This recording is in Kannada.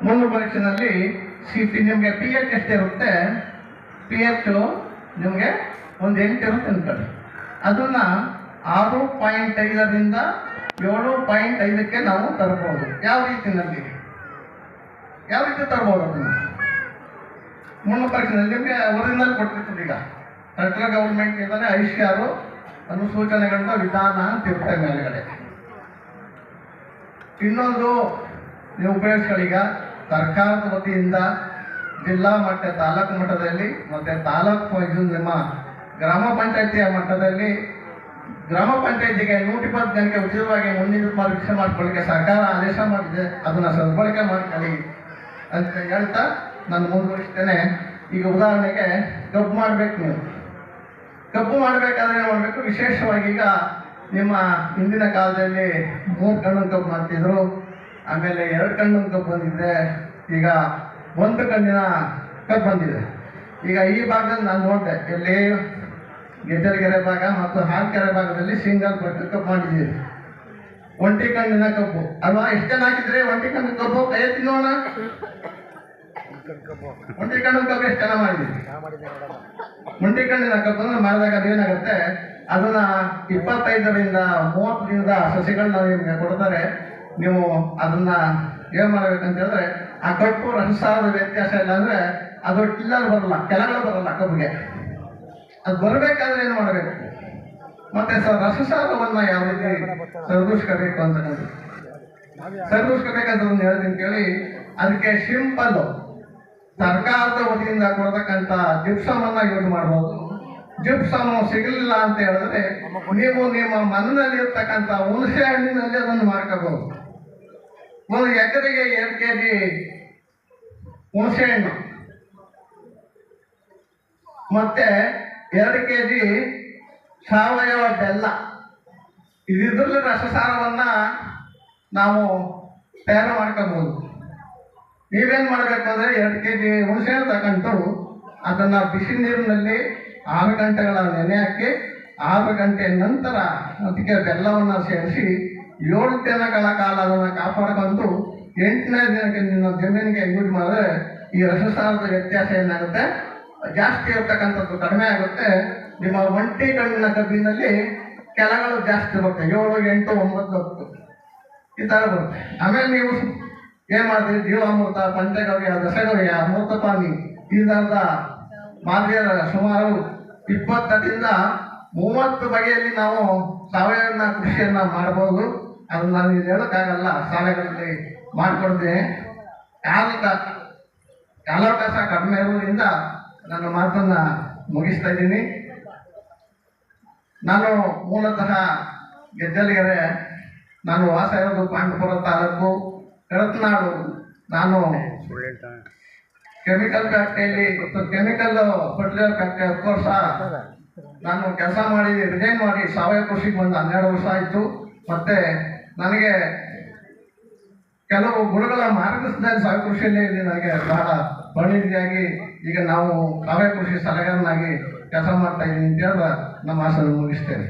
ಮೂಲ ಪರೀಕ್ಷೆನಲ್ಲಿ ನಿಮಗೆ ಪಿ ಎಚ್ ಎಷ್ಟಿರುತ್ತೆ, ಪಿ ಎಚ್ ನಿಮಗೆ ಒಂದು 8 ಇರುತ್ತೆ ಅನ್ಕೊಳ್ಳಿ. ಅದನ್ನು 6.5ರಿಂದ 7.5ಕ್ಕೆ ನಾವು ತರ್ಬೋದು. ಯಾವ ರೀತಿ ತರ್ಬೋದು ಅದನ್ನು? ಮೂಲ ಪರೀಕ್ಷೆಯಲ್ಲಿ ನಿಮಗೆ ಒರಿಜಿನಲ್ ಕೊಟ್ಟಿರ್ತದೆ. ಈಗ ಸೆಂಟ್ರಲ್ ಗೌರ್ಮೆಂಟ್ ಇಂದಲೇ ಐಶ್ಯಾರು ಅನುಸೂಚನೆಗಳನ್ನ ವಿಧಾನ ಅಂತ ಇರುತ್ತೆ ಮೇಲ್ಗಡೆ. ಇನ್ನೊಂದು ನೀವು ಉಪಯೋಗಿಸ್ಕೊಳ್ಳೀಗ ಸರ್ಕಾರದ ವತಿಯಿಂದ ಜಿಲ್ಲಾ ಮಟ್ಟ ತಾಲೂಕು ಮಟ್ಟದಲ್ಲಿ ಮತ್ತು ತಾಲೂಕು ಇದು ನಿಮ್ಮ ಗ್ರಾಮ ಪಂಚಾಯತಿಯ ಮಟ್ಟದಲ್ಲಿ ಗ್ರಾಮ ಪಂಚಾಯತಿಗೆ 120 ಜನಕ್ಕೆ ಉಚಿತವಾಗಿ ಮುಂದಿನ ಪರೀಕ್ಷೆ ಮಾಡ್ಕೊಳ್ಳಿಕ್ಕೆ ಸರ್ಕಾರ ಆದೇಶ ಮಾಡಿದೆ. ಅದನ್ನು ಸದ್ಬಳಕೆ ಮಾಡ್ಕೊಳ್ಳಿ ಅಂತ ಹೇಳ್ತಾ ನಾನು ಮುಂದುವರಿಸ್ತೇನೆ. ಈಗ ಉದಾಹರಣೆಗೆ ಕಬ್ಬು ಮಾಡಬೇಕು. ನೀವು ಕಬ್ಬು ಮಾಡಬೇಕಾದ್ರೆ ಏನು ಮಾಡಬೇಕು? ವಿಶೇಷವಾಗಿ ಈಗ ನಿಮ್ಮ ಹಿಂದಿನ ಕಾಲದಲ್ಲಿ 3 ಕಣ್ಣಿನ ಕಬ್ಬು ಮಾಡ್ತಿದ್ರು, ಆಮೇಲೆ 2 ಕಣ್ಣಿನ ಕಬ್ಬು ಬಂದಿದೆ, ಈಗ 1 ಕಣ್ಣಿನ ಕಬ್ಬು ಬಂದಿದೆ. ಈಗ ಈ ಭಾಗದಲ್ಲಿ ನಾನು ನೋಡಿದೆ, ಇಲ್ಲಿ ಗೆಜ್ಜಲಗೆರೆ ಭಾಗ ಮತ್ತು ಹಾಲ್ಕೆರೆ ಭಾಗದಲ್ಲಿ ಸಿಂಗಲ್ ಕಬ್ಬು ಮಾಡಿದ್ದೀವಿ. 1 ಕಣ್ಣಿನ ಕಬ್ಬು ಅಲ್ವಾ? ಎಷ್ಟು ಜನ ಹಾಕಿದ್ರೆ 1 ಕಣ್ಣಿನ ಕಬ್ಬು? ಕೈ ಎತ್ತಿ ನೋಡೋಣ. 1 ಕಣ್ಣಿನ ಕಬ್ಬು ಎಷ್ಟು ಜನ ಮಾಡಿದ್ದೀವಿ? 1 ಕಣ್ಣಿನ ಕಬ್ಬನ್ನು ಮಾಡಿದಾಗ ಅದೇನಾಗುತ್ತೆ, ಅದನ್ನ 25ರಿಂದ 30 ದಿನದ ಸಸಿಗಳನ್ನ ನಿಮಗೆ ಕೊಡ್ತಾರೆ. ನೀವು ಅದನ್ನ ಏನು ಮಾಡಬೇಕಂತ ಹೇಳಿದ್ರೆ, ಆ ಕಬ್ಬು ರಸಸಾರದ ವ್ಯತ್ಯಾಸ ಇಲ್ಲ ಅಂದ್ರೆ ಅದು ಟಿಲ್ಲರ್ ಬರಲ್ಲ, ಕೆಳಗಡೆ ಬರಲ್ಲ ಕಬ್ಬಿಗೆ. ಅದು ಬರಬೇಕಾದ್ರೆ ಏನು ಮಾಡಬೇಕು? ಮತ್ತೆ ರಸಸಾರವನ್ನ ಯಾವ ರೀತಿ ಸರಿದೂಸ್ಕೋಬೇಕು ಅಂತಕ್ಕಂಥ ಸರಿದೂಸ್ಕೋಬೇಕಂತ ಹೇಳ್ತೀನಿ ಕೇಳಿ. ಅದಕ್ಕೆ ಸಿಂಪಲ್ ಸರ್ಕಾರದ ವತಿಯಿಂದ ಕೊಡತಕ್ಕಂಥ ಜಿಪ್ಸಮ್ ಅನ್ನ ಯೂಸ್ ಮಾಡ್ಬೋದು. ಜಿಪ್ಸಮ್ ಸಿಗಲಿಲ್ಲ ಅಂತ ಹೇಳಿದ್ರೆ ನೀವು ನಿಮ್ಮ ಮನೆಯಲ್ಲಿ ಇರ್ತಕ್ಕಂಥ ಹುಣಸೆ ಹಣ್ಣಿನಲ್ಲಿ ಅದನ್ನು ಮಾಡ್ಕೋಬಹುದು. 1 ಎಕರೆಗೆ 2 kg ಹುಣಸೆ ಹಣ್ಣು ಮತ್ತೆ 2 kg ಸಾವಯವ ಬೆಲ್ಲ, ಇದರಲ್ಲಿ ರಸಸಾರವನ್ನ ನಾವು ತಯಾರು ಮಾಡ್ಕೋಬಹುದು. ನೀವೇನು ಮಾಡಬೇಕು ಅಂದರೆ 2 kg ಹುಣಸೆ ಹಣ್ಣು ತಗೊಂಡು ಅದನ್ನು ಬಿಸಿ ನೀರಿನಲ್ಲಿ 6 ಗಂಟೆಗಳ ನೆನೆ ಹಾಕಿ 6 ಗಂಟೆ ನಂತರ ಅದಕ್ಕೆ ಬೆಲ್ಲವನ್ನು ಸೇರಿಸಿ 7 ದಿನಗಳ ಕಾಲ ಅದನ್ನು ಕಾಪಾಡಿಕೊಂಡು 8ನೇ ದಿನಕ್ಕೆ ನಿಮ್ಮ ಜಮೀನಿಗೆ ಯೂಸ್ ಮಾಡಿದ್ರೆ ಈ ರಸಸಾರದ ವ್ಯತ್ಯಾಸ ಏನಾಗುತ್ತೆ, ಜಾಸ್ತಿ ಇರ್ತಕ್ಕಂಥದ್ದು ಕಡಿಮೆ ಆಗುತ್ತೆ. ನಿಮ್ಮ 1 ಕಣ್ಣಿನ ಕಬ್ಬಿನಲ್ಲಿ ಕೆಳಗಳು ಜಾಸ್ತಿ ಬರುತ್ತೆ, 7, 8, 9, 10 ಈ ಥರ ಬರುತ್ತೆ. ಆಮೇಲೆ ನೀವು ಏನು ಮಾಡ್ತೀವಿ? ಜೀವಾಮೃತ, ಪಂಚಗವ್ಯ, ದಶಗವ್ಯ, ಅಮೃತಪಾನಿ ಈ ಥರದ ಮಾದರಿಯ ಸುಮಾರು 20ರಿಂದ 30 ಬಗೆಯಲ್ಲಿ ನಾವು ಸಾವಯವ ಕೃಷಿಯನ್ನು ಮಾಡ್ಬೋದು. ಅದನ್ನ ನಾನು ಹೇಳೋಕ್ಕಾಗಲ್ಲ, ಶಾಲೆಗಳಲ್ಲಿ ಮಾಡಿಕೊಡ್ತೀನಿ. ಕಾಲಾವಕಾಶ ಕಡಿಮೆ ಇರೋದ್ರಿಂದ ನನ್ನ ಮಾತನ್ನು ಮುಗಿಸ್ತಾ ಇದ್ದೀನಿ. ನಾನು ಮೂಲತಃ ಗೆಜ್ಜಲಗೆರೆ, ನಾನು ವಾಸ ಇರೋದು ಪಾಂಡವಪುರ ತಾಲೂಕು ಕಡತನಾಡು. ನಾನು ಕೆಮಿಕಲ್ ಫ್ಯಾಕ್ಟ್ರಿಯಲ್ಲಿ ಕೆಮಿಕಲ್ ಫರ್ಟಿಲೈಸರ್ ಫ್ಯಾಕ್ಟ್ರಿ 10 ವರ್ಷ ನಾನು ಕೆಲಸ ಮಾಡಿ ರಿಸೈನ್ ಮಾಡಿ ಸಾವಯವ ಕೃಷಿಗೆ ಬಂದು 12 ವರ್ಷ ಆಯಿತು. ಮತ್ತು ನನಗೆ ಕೆಲವು ಗುರುಗಳ ಮಾರ್ಗದರ್ಶನದಲ್ಲಿ ಸಾವಯವ ಕೃಷಿಯಲ್ಲಿ ನನಗೆ ಬಹಳ ಪರಿಣಿತಿಯಾಗಿ ಈಗ ನಾವು ಸಾವಯವ ಕೃಷಿ ಸಲಹೆಗಾರನಾಗಿ ಕೆಲಸ ಮಾಡ್ತಾ ಇದ್ದೀನಿ ಅಂತ ಹೇಳಿದ ನಮ್ಮ ಆಸನ ಮುಗಿಸ್ತೇನೆ.